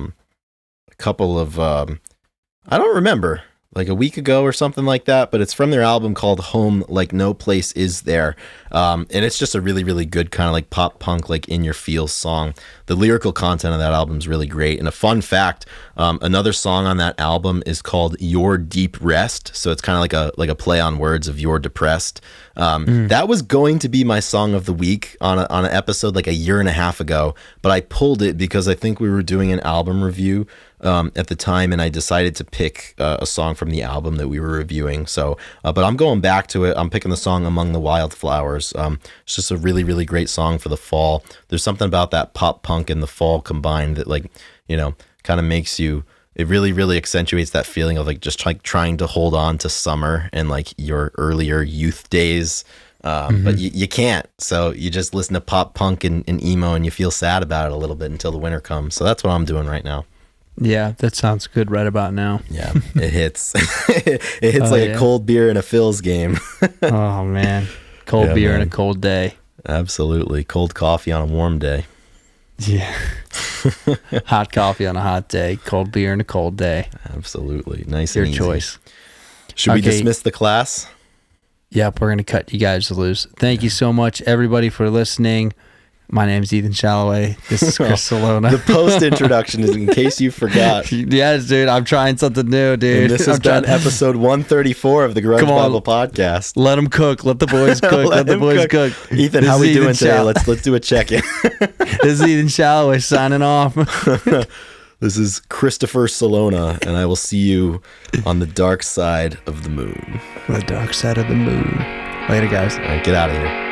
couple of I don't remember, like a week ago or something like that, but it's from their album called Home Like No Place Is There. And it's just a really, really good kind of like pop punk, like in your feels song. The lyrical content of that album is really great. And a fun fact, another song on that album is called Your Deep Rest. So it's kind of like a play on words of You're Depressed. That was going to be my song of the week on an episode like a year and a half ago, but I pulled it because I think we were doing an album review at the time, and I decided to pick a song from the album that we were reviewing. So, but I'm going back to it. I'm picking the song Among the Wildflowers. It's just a really, really great song for the fall. There's something about that pop punk and the fall combined that, like, kind of makes you, it really, really accentuates that feeling of like just like trying to hold on to summer and like your earlier youth days. But you can't. So you just listen to pop punk and emo, and you feel sad about it a little bit until the winter comes. So that's what I'm doing right now. Yeah, that sounds good right about now. Yeah, it hits. It hits a cold beer in a Phil's game. Oh, man. Cold beer in a cold day. Absolutely. Cold coffee on a warm day. Yeah. Hot coffee on a hot day. Cold beer in a cold day. Absolutely. Nice Your and easy. choice. Should we dismiss the class? Yep, we're going to cut you guys loose. Thank you so much, everybody, for listening. My name's Ethan Shalloway. This is Chris Salona. The post-introduction is in case you forgot. Yes, dude. I'm trying something new, dude. And this has been episode 134 of the Grudge Bible Podcast. Let them cook. Let the boys cook. Let the boys cook. Ethan, how we doing today? Let's do a check-in. This is Ethan Shalloway signing off. This is Christopher Salona, and I will see you on the dark side of the moon. The dark side of the moon. Later, guys. All right, get out of here.